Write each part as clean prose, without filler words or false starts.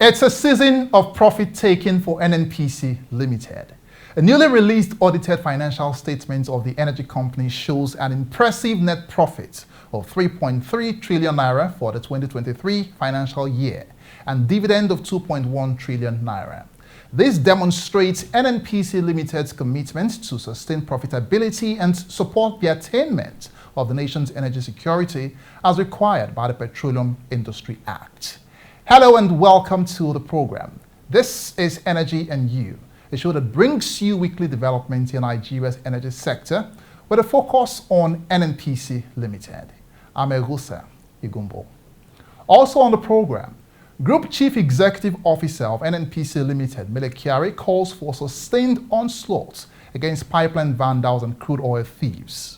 It's a season of profit-taking for NNPC Limited. A newly released audited financial statement of the energy company shows an impressive net profit of 3.3 trillion naira for the 2023 financial year and dividend of 2.1 trillion naira. This demonstrates NNPC Limited's commitment to sustain profitability and support the attainment of the nation's energy security as required by the Petroleum Industry Act. Hello and welcome to the program. This is Energy and You, a show that brings you weekly developments in Nigeria's energy sector with a focus on NNPC Limited. I'm Egusa Igumbo. Also on the program, Group Chief Executive Officer of NNPC Limited, Mele Kyari, calls for sustained onslaught against pipeline vandals and crude oil thieves.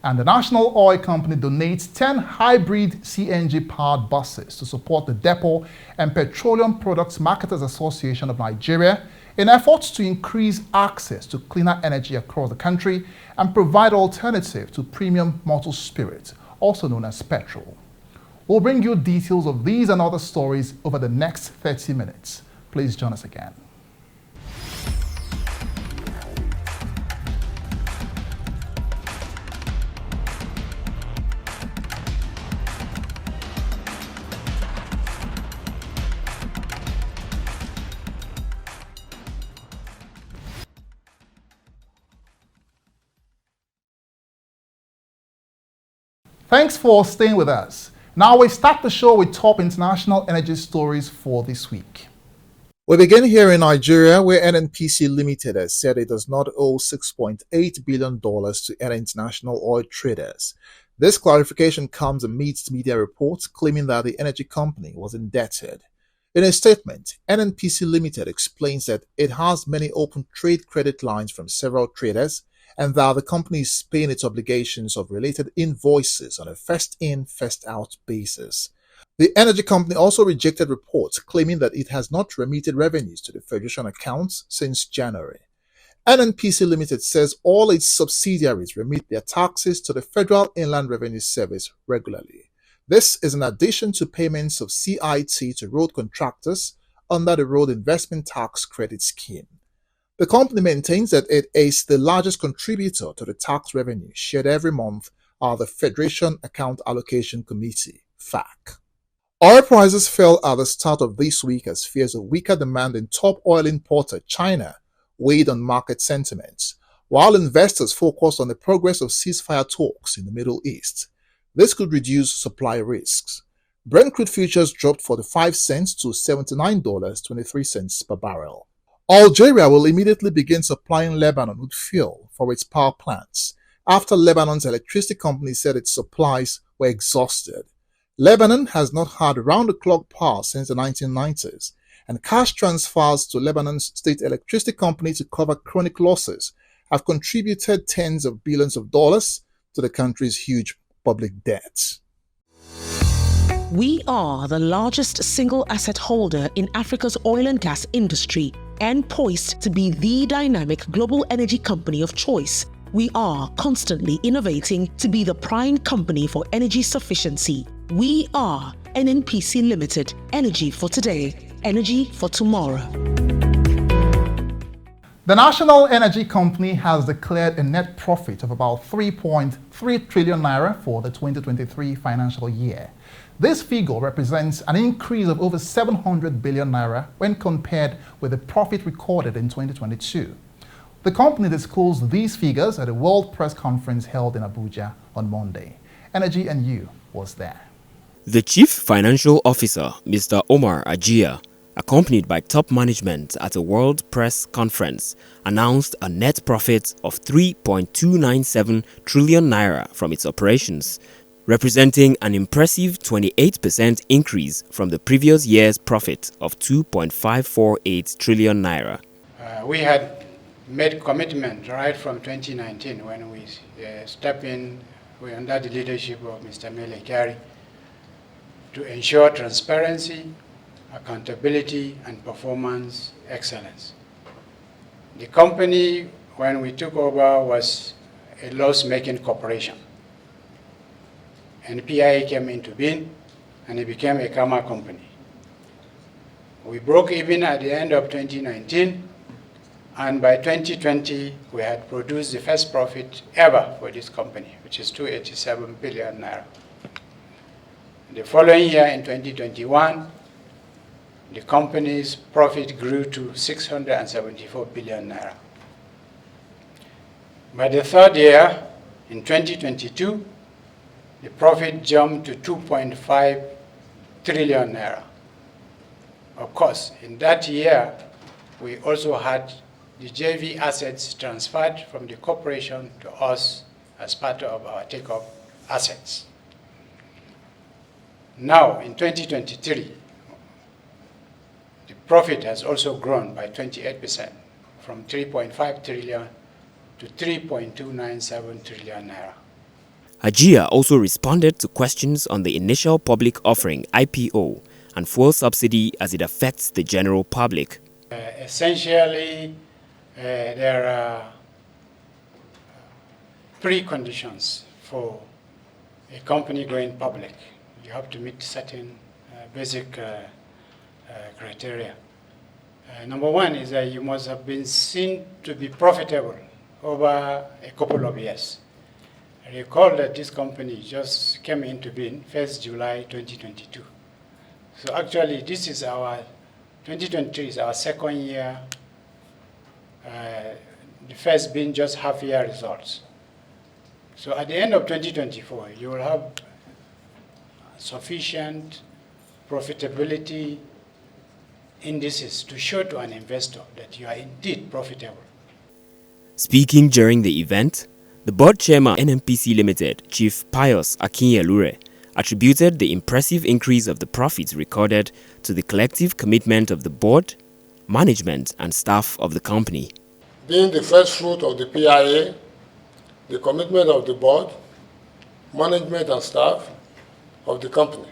And the National Oil Company donates 10 hybrid CNG-powered buses to support the Depot and Petroleum Products Marketers Association of Nigeria in efforts to increase access to cleaner energy across the country and provide alternative to premium motor spirit, also known as petrol. We'll bring you details of these and other stories over the next 30 minutes. Please join us again. Thanks for staying with us. Now we start the show with top international energy stories for this week. We begin here in Nigeria, where NNPC Limited has said it does not owe $6.8 billion to any international oil traders. This clarification comes amidst media reports claiming that the energy company was indebted. In a statement, NNPC Limited explains that it has many open trade credit lines from several traders and that the company is paying its obligations of related invoices on a first-in, first-out basis. The energy company also rejected reports claiming that it has not remitted revenues to the Federation accounts since January. NNPC Limited says all its subsidiaries remit their taxes to the Federal Inland Revenue Service regularly. This is in addition to payments of CIT to road contractors under the Road Investment Tax Credit Scheme. The company maintains that it is the largest contributor to the tax revenue shared every month by the Federation Account Allocation Committee, FAC. Oil prices fell at the start of this week as fears of weaker demand in top oil importer China weighed on market sentiments, while investors focused on the progress of ceasefire talks in the Middle East. This could reduce supply risks. Brent crude futures dropped 45 cents to $79.23 per barrel. Algeria will immediately begin supplying Lebanon with fuel for its power plants after Lebanon's electricity company said its supplies were exhausted. Lebanon has not had round-the-clock power since the 1990s, and cash transfers to Lebanon's state electricity company to cover chronic losses have contributed tens of billions of dollars to the country's huge public debt. We are the largest single asset holder in Africa's oil and gas industry and poised to be the dynamic global energy company of choice. We are constantly innovating to be the prime company for energy sufficiency. We are NNPC Limited, energy for today, energy for tomorrow. The National Energy Company has declared a net profit of about 3.3 trillion naira for the 2023 financial year. This figure represents an increase of over 700 billion naira when compared with the profit recorded in 2022. The company disclosed these figures at a World Press Conference held in Abuja on Monday. Energy and You was there. The Chief Financial Officer, Mr. Omar Ajia, accompanied by top management at a World Press Conference, announced a net profit of 3.297 trillion naira from its operations, representing an impressive 28% increase from the previous year's profit of 2.548 trillion naira. We had made commitment right from 2019 when we stepped in under the leadership of Mr. Mele Kyari to ensure transparency, accountability, and performance excellence. The company, when we took over, was a loss-making corporation. NPI came into being, and it became a Kama company. We broke even at the end of 2019, and by 2020, we had produced the first profit ever for this company, which is 287 billion naira. The following year, in 2021, the company's profit grew to 674 billion naira. By the third year, in 2022, the profit jumped to 2.5 trillion naira. Of course, in that year, we also had the JV assets transferred from the corporation to us as part of our take-up assets. Now, in 2023, the profit has also grown by 28%, from 3.5 trillion to 3.297 trillion naira. Ajia also responded to questions on the initial public offering IPO and fuel subsidy as it affects the general public. Essentially, there are preconditions for a company going public. You have to meet certain basic criteria. Number one is that you must have been seen to be profitable over a couple of years. I recall that this company just came into being 1st July 2022. So actually, this is our 2023 is our second year, the first being just half-year results. So at the end of 2024, you will have sufficient profitability indices to show to an investor that you are indeed profitable. Speaking during the event, the board chairman NNPC Limited, Chief Pius Akinyelure, attributed the impressive increase of the profits recorded to the collective commitment of the board, management and staff of the company. Being the first fruit of the PIA, the commitment of the board, management and staff of the company,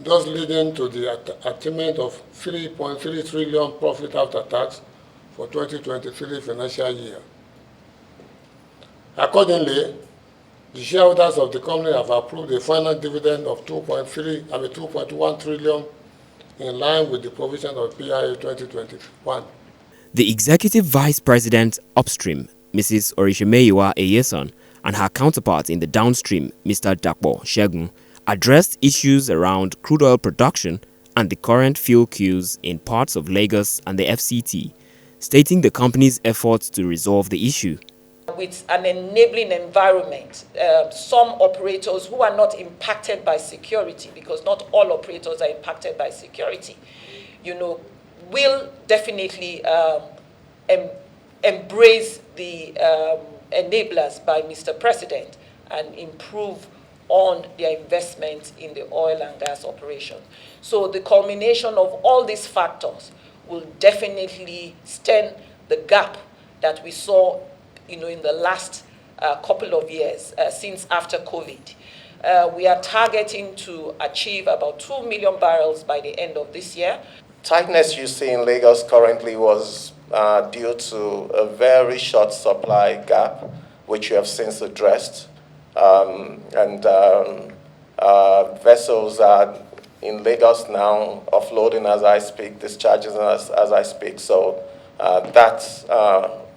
thus leading to the attainment of 3.3 trillion profit after tax for 2023 financial year. Accordingly, the shareholders of the company have approved a final dividend of 2.1 trillion in line with the provision of PIA 2021. The Executive Vice President upstream, Mrs. Orishemeyiwa Eyeson, and her counterpart in the downstream, Mr. Dakbo Shegun, addressed issues around crude oil production and the current fuel queues in parts of Lagos and the FCT, stating the company's efforts to resolve the issue. With an enabling environment, some operators who are not impacted by security, because not all operators are impacted by security, will definitely embrace the enablers by Mr. President and improve on their investment in the oil and gas operation. So the culmination of all these factors will definitely stem the gap that we saw in the last couple of years since after COVID. We are targeting to achieve about 2 million barrels by the end of this year. Tightness you see in Lagos currently was due to a very short supply gap, which we have since addressed. Vessels are in Lagos now, offloading as I speak, discharging as I speak. So that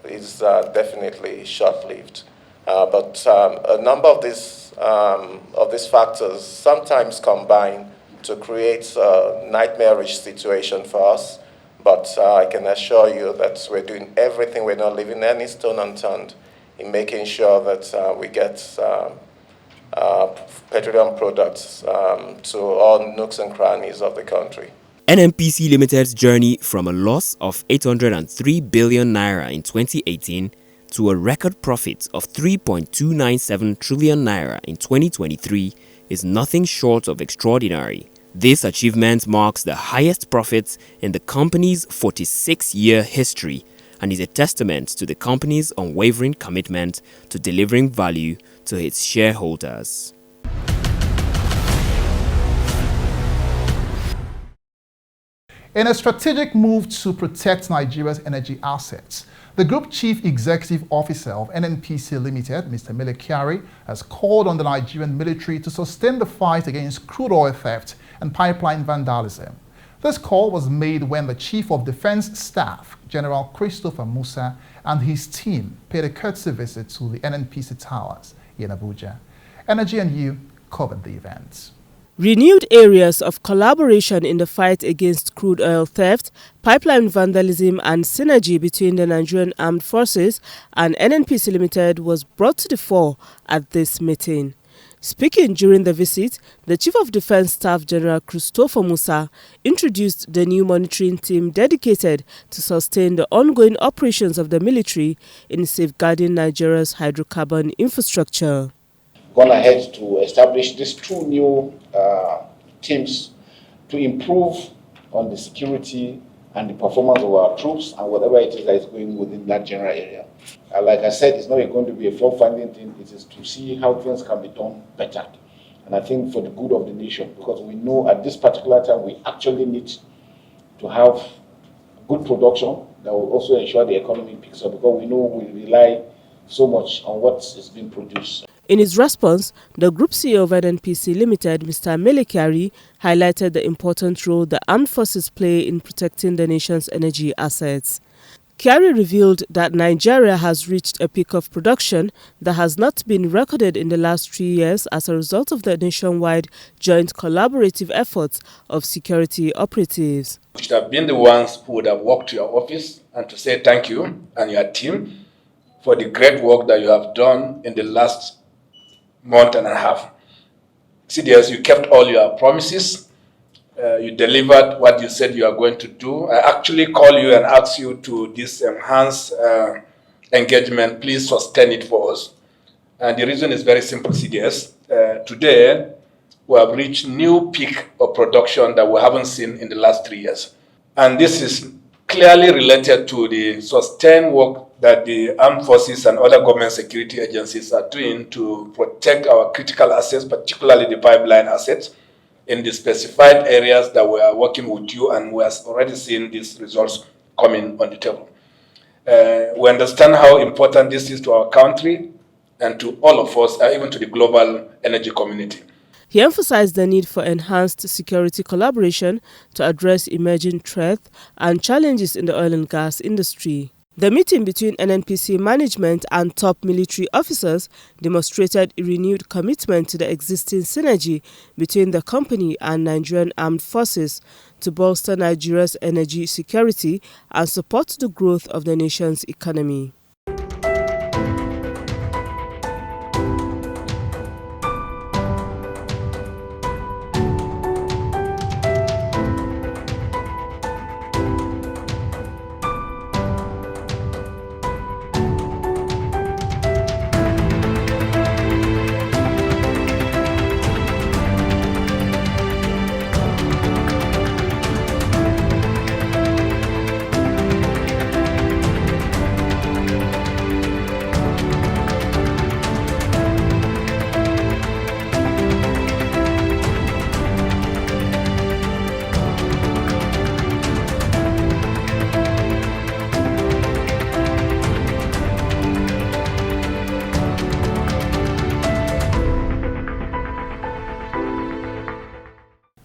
is definitely short-lived. But a number of these factors sometimes combine to create a nightmarish situation for us. But I can assure you that we're doing everything, we're not leaving any stone unturned in making sure that we get petroleum products to all nooks and crannies of the country. NNPC Limited's journey from a loss of 803 billion naira in 2018 to a record profit of 3.297 trillion naira in 2023 is nothing short of extraordinary. This achievement marks the highest profits in the company's 46-year history and is a testament to the company's unwavering commitment to delivering value to its shareholders. In a strategic move to protect Nigeria's energy assets, the Group Chief Executive Officer of NNPC Limited, Mr. Mele Kyari, has called on the Nigerian military to sustain the fight against crude oil theft and pipeline vandalism. This call was made when the Chief of Defense Staff, General Christopher Musa, and his team paid a courtesy visit to the NNPC Towers in Abuja. Energy and You covered the event. Renewed areas of collaboration in the fight against crude oil theft, pipeline vandalism and synergy between the Nigerian Armed Forces and NNPC Limited was brought to the fore at this meeting. Speaking during the visit, the Chief of Defense Staff General Christopher Musa introduced the new monitoring team dedicated to sustain the ongoing operations of the military in safeguarding Nigeria's hydrocarbon infrastructure. Gone ahead to establish these two new teams to improve on the security and the performance of our troops and whatever it is that is going within that general area. Like I said, it's not going to be a fault-finding thing. It is to see how things can be done better. And I think for the good of the nation, because we know at this particular time we actually need to have good production that will also ensure the economy picks up, because we know we rely so much on what is being produced. In his response, the Group CEO of NNPC Limited, Mr. Mele Kyari, highlighted the important role the armed forces play in protecting the nation's energy assets. Kyari revealed that Nigeria has reached a peak of production that has not been recorded in the last 3 years as a result of the nationwide joint collaborative efforts of security operatives. You should have been the ones who would have walked to your office and to say thank you and your team for the great work that you have done in the last month and a half. CDS, you kept all your promises. You delivered what you said you are going to do. I actually call you and ask you to this enhanced engagement. Please sustain it for us. And the reason is very simple, CDS. Today, we have reached new peak of production that we haven't seen in the last 3 years. And this is clearly related to the sustained work that the armed forces and other government security agencies are doing to protect our critical assets, particularly the pipeline assets, in the specified areas that we are working with you, and we are already seeing these results coming on the table. We understand how important this is to our country and to all of us, even to the global energy community. He emphasized the need for enhanced security collaboration to address emerging threats and challenges in the oil and gas industry. The meeting between NNPC management and top military officers demonstrated a renewed commitment to the existing synergy between the company and Nigerian Armed Forces to bolster Nigeria's energy security and support the growth of the nation's economy.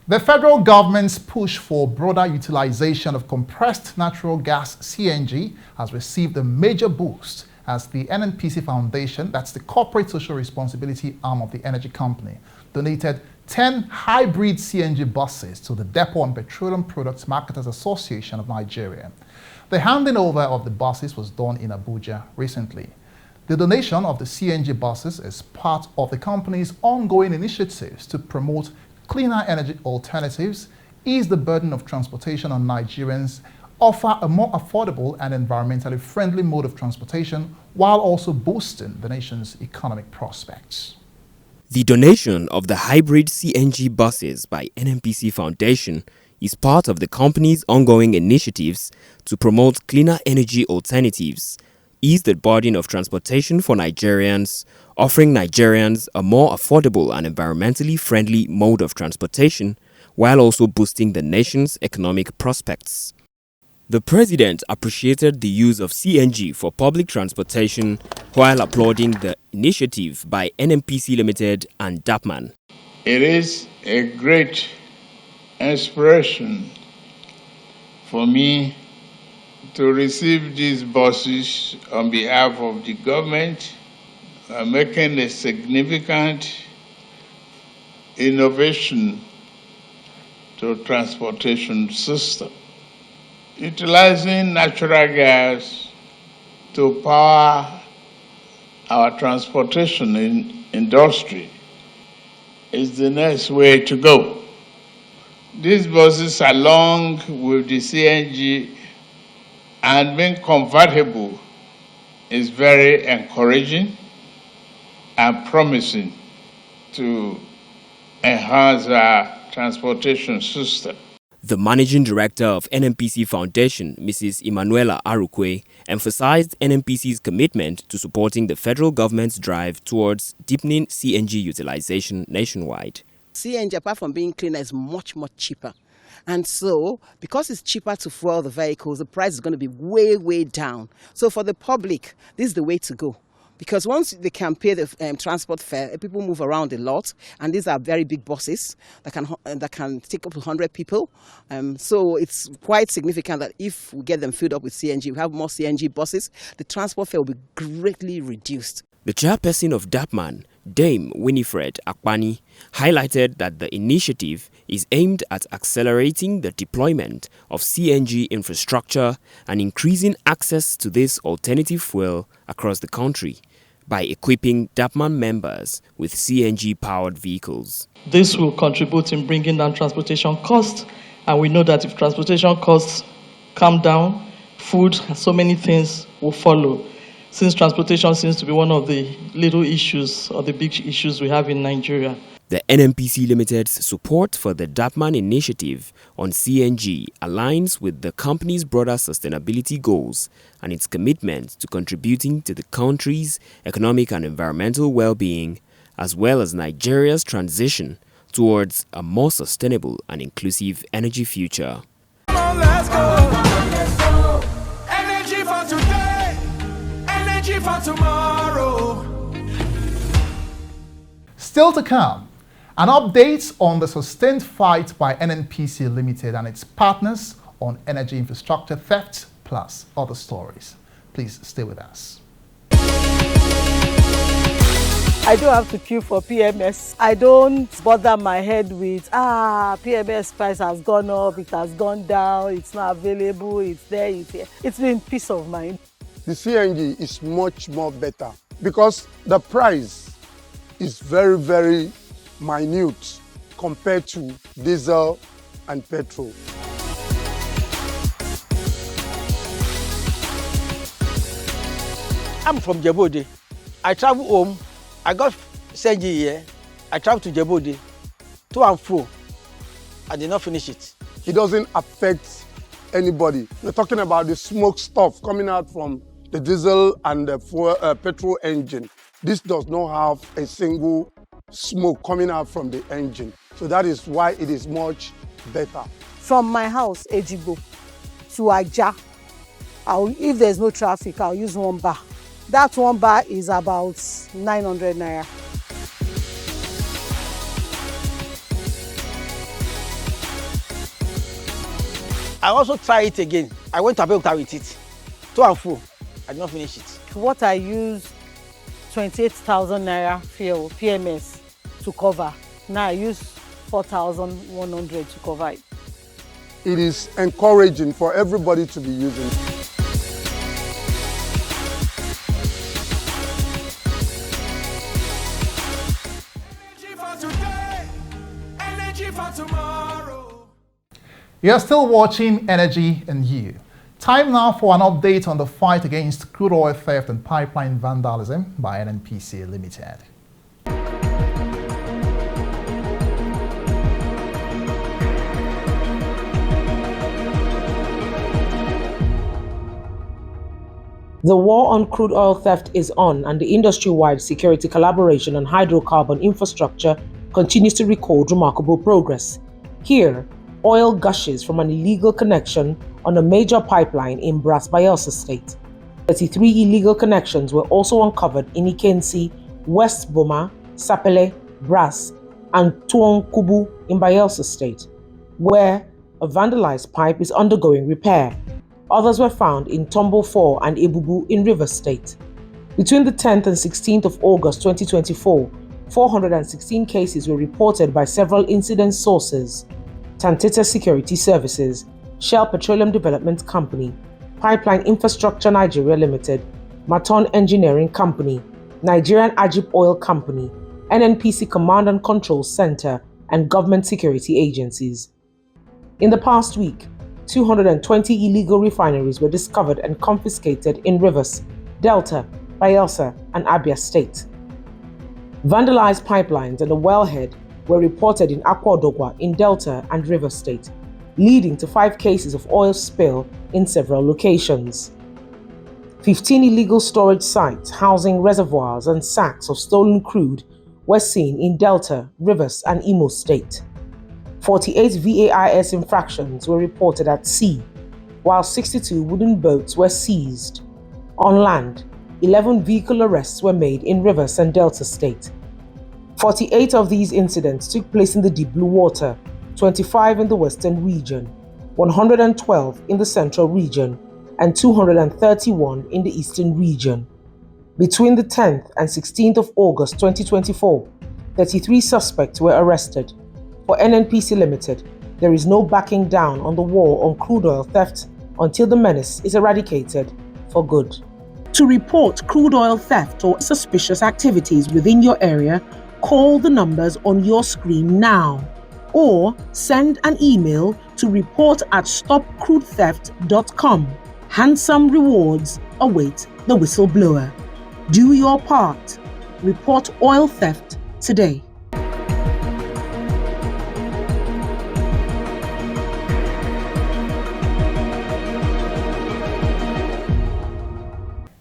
The federal government's push for broader utilization of compressed natural gas (CNG) has received a major boost as the NNPC Foundation, that's the corporate social responsibility arm of the energy company, donated 10 hybrid CNG buses to the Depot and Petroleum Products Marketers Association of Nigeria. The handing over of the buses was done in Abuja recently. The donation of the CNG buses is part of the company's ongoing initiatives to promote cleaner energy alternatives, ease the burden of transportation on Nigerians, offer a more affordable and environmentally friendly mode of transportation, while also boosting the nation's economic prospects. The donation of the hybrid CNG buses by NNPC Foundation is part of the company's ongoing initiatives to promote cleaner energy alternatives, ease the burden of transportation for Nigerians, offering Nigerians a more affordable and environmentally friendly mode of transportation, while also boosting the nation's economic prospects. The president appreciated the use of CNG for public transportation while applauding the initiative by NNPC Limited and DAPMAN. It is a great inspiration for me to receive these buses on behalf of the government, making a significant innovation to transportation system, utilizing natural gas to power our transportation industry is the next way to go. These buses, along with the CNG and being convertible, is very encouraging and promising to enhance our transportation system. The Managing Director of NNPC Foundation, Mrs. Emanuela Arukwe, emphasized NNPC's commitment to supporting the federal government's drive towards deepening CNG utilization nationwide. CNG, apart from being cleaner, is much, much cheaper. And so, because it's cheaper to fuel the vehicles, the price is going to be way, way down. So for the public, this is the way to go. Because once they can pay the transport fare, people move around a lot, and these are very big buses that can take up to 100 people. So it's quite significant that if we get them filled up with CNG, we have more CNG buses, the transport fare will be greatly reduced. The chairperson of DAPMAN, Dame Winifred Akpani, highlighted that the initiative is aimed at accelerating the deployment of CNG infrastructure and increasing access to this alternative fuel across the country by equipping DAPMAN members with CNG-powered vehicles. This will contribute in bringing down transportation costs, and we know that if transportation costs come down, food and so many things will follow, since transportation seems to be one of the little issues or the big issues we have in Nigeria. The NNPC Limited's support for the DAPMAN initiative on CNG aligns with the company's broader sustainability goals and its commitment to contributing to the country's economic and environmental well-being, as well as Nigeria's transition towards a more sustainable and inclusive energy future. Come on, let's go. Let's go. Energy for today, energy for tomorrow. Still to come, an update on the sustained fight by NNPC Limited and its partners on energy infrastructure theft, plus other stories. Please stay with us. I don't have to queue for PMS. I don't bother my head with, PMS price has gone up, it has gone down, it's not available, it's there, it's here. It's been peace of mind. The CNG is much more better because the price is very, very minute compared to diesel and petrol. I'm from Djibouti. I travel home. I got CNG here. I travel to Djibouti, to and fro. I did not finish it. It doesn't affect anybody. We're talking about the smoke stuff coming out from the diesel and the petrol engine. This does not have a single smoke coming out from the engine. So that is why it is much better. From my house, Ejibo, to Aja, if there's no traffic, I'll use 1 bar. That 1 bar is about 900 naira. I also try it again. I went to Abeokuta with it, to and fro. I did not finish it. What I use 28,000 naira fuel PMS to cover. Now I use 4,100 to cover it. It is encouraging for everybody to be using it. Energy for today, energy for tomorrow. You're still watching Energy and You. Time now for an update on the fight against crude oil theft and pipeline vandalism by NNPC Limited. The war on crude oil theft is on, and the industry-wide security collaboration on hydrocarbon infrastructure continues to record remarkable progress. Here, oil gushes from an illegal connection on a major pipeline in Brass Bayelsa State. 33 illegal connections were also uncovered in Ikensi, West Boma, Sapele, Brass, and Tuonkubu in Bayelsa State, where a vandalized pipe is undergoing repair. Others were found in Tombo 4 and Ebubu in Rivers State. Between the 10th and 16th of August 2024, 416 cases were reported by several incident sources: Tantita Security Services, Shell Petroleum Development Company, Pipeline Infrastructure Nigeria Limited, Maton Engineering Company, Nigerian Ajib Oil Company, NNPC Command and Control Center, and government security agencies. In the past week, 220 illegal refineries were discovered and confiscated in Rivers, Delta, Bayelsa, and Abia State. Vandalized pipelines and a wellhead were reported in Akwa Dogwa in Delta and Rivers State, leading to 5 cases of oil spill in several locations. 15 illegal storage sites housing reservoirs and sacks of stolen crude were seen in Delta, Rivers, and Imo State. 48 VAIS infractions were reported at sea, while 62 wooden boats were seized. On land, 11 vehicle arrests were made in Rivers and Delta State. 48 of these incidents took place in the deep blue water, 25 in the western region, 112 in the central region, and 231 in the eastern region. Between the 10th and 16th of August 2024, 33 suspects were arrested. For NNPC Limited, there is no backing down on the war on crude oil theft until the menace is eradicated for good. To report crude oil theft or suspicious activities within your area, call the numbers on your screen now, or send an email to report@stopcrudetheft.com. Handsome rewards await the whistleblower. Do your part. Report oil theft today.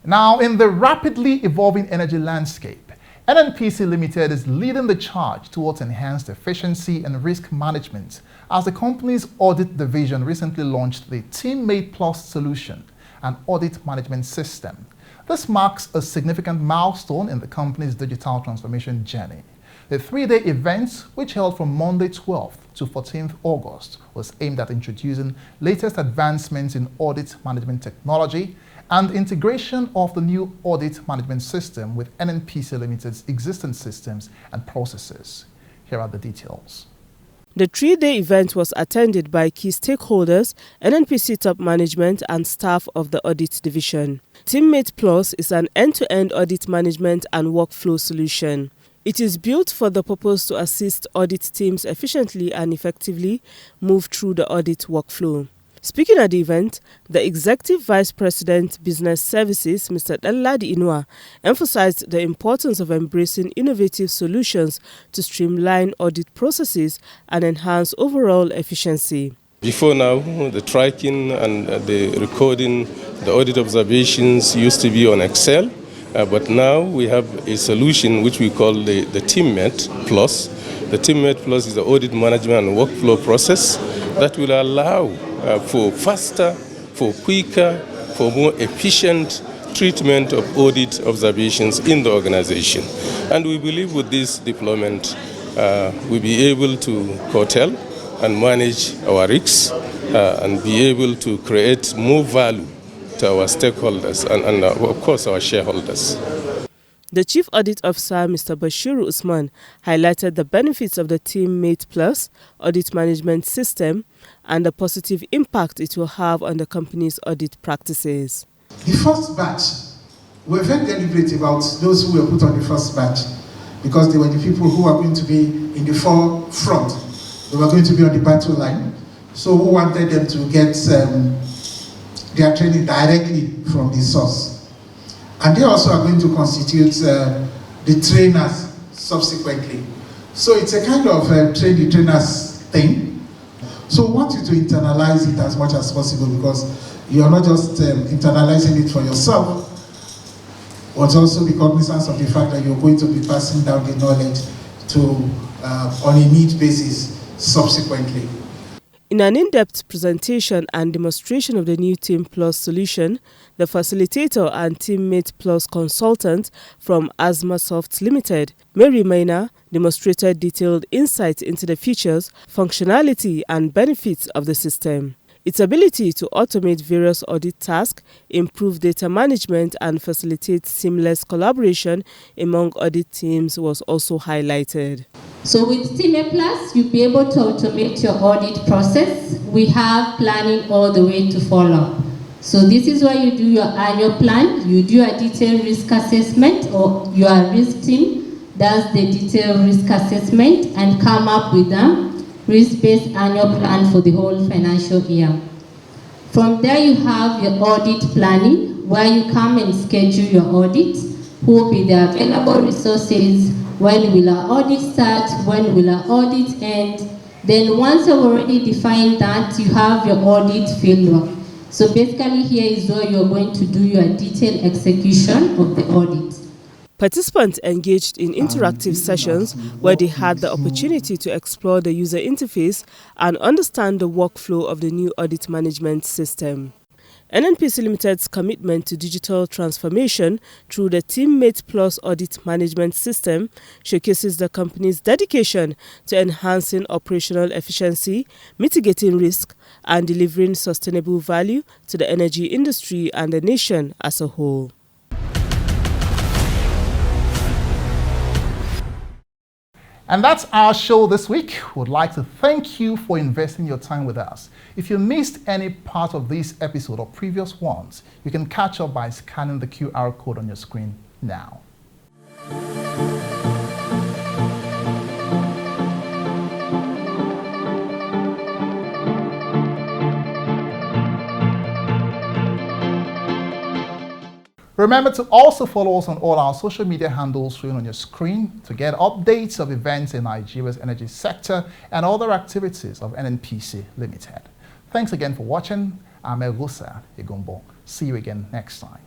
Now, in the rapidly evolving energy landscape, NNPC Limited is leading the charge towards enhanced efficiency and risk management as the company's audit division recently launched the Teammate Plus solution, an audit management system. This marks a significant milestone in the company's digital transformation journey. The 3-day event, which held from Monday 12th to 14th August, was aimed at introducing latest advancements in audit management technology and integration of the new audit management system with NNPC Limited's existing systems and processes. Here are the details. The 3-day event was attended by key stakeholders, NNPC top management and staff of the audit division. Teammate Plus is an end-to-end audit management and workflow solution. It is built for the purpose to assist audit teams efficiently and effectively move through the audit workflow. Speaking at the event, the Executive Vice President, Business Services, Mr. Dalladi Inua, emphasized the importance of embracing innovative solutions to streamline audit processes and enhance overall efficiency. Before now, the tracking and the recording, the audit observations used to be on Excel, but now we have a solution which we call the Teammate Plus. The Teammate Plus is the audit management and workflow process that will allow for faster, for quicker, for more efficient treatment of audit observations in the organization. And we believe with this deployment, we'll be able to curtail and manage our risks and be able to create more value to our stakeholders and of course, our shareholders. The Chief Audit Officer, Mr. Bashiru Usman, highlighted the benefits of the Teammate Plus audit management system and the positive impact it will have on the company's audit practices. The first batch, we were very deliberate about those who were put on the first batch because they were the people who are going to be in the forefront. They were going to be on the battle line. So we wanted them to get their training directly from the source. And they also are going to constitute the trainers subsequently. So it's a kind of train the trainers thing. So we want you to internalize it as much as possible because you're not just internalizing it for yourself, but also be cognizant of the fact that you're going to be passing down the knowledge to on a need basis subsequently. In an in-depth presentation and demonstration of the new Team Plus solution, the facilitator and Teammate Plus consultant from Asmasoft Limited, Mary Maina, demonstrated detailed insights into the features, functionality and benefits of the system. Its ability to automate various audit tasks, improve data management and facilitate seamless collaboration among audit teams was also highlighted. So with Team Plus, you'll be able to automate your audit process. We have planning all the way to follow-up. So this is where you do your annual plan, you do a detailed risk assessment, or your risk team does the detailed risk assessment and come up with a risk-based annual plan for the whole financial year. From there you have your audit planning, where you come and schedule your audit, who will be the available resources, when will our audit start, when will our audit end. Then once you've already defined that, you have your audit fieldwork. So basically here is where you're going to do your detailed execution of the audit. Participants engaged in interactive sessions where they had the opportunity to explore the user interface and understand the workflow of the new audit management system. NNPC Limited's commitment to digital transformation through the Teammate Plus audit management system showcases the company's dedication to enhancing operational efficiency, mitigating risk, and delivering sustainable value to the energy industry and the nation as a whole. And that's our show this week. We'd like to thank you for investing your time with us. If you missed any part of this episode or previous ones, you can catch up by scanning the QR code on your screen now. Remember to also follow us on all our social media handles shown on your screen to get updates of events in Nigeria's energy sector and other activities of NNPC Limited. Thanks again for watching. I'm Egusa Egumbo. See you again next time.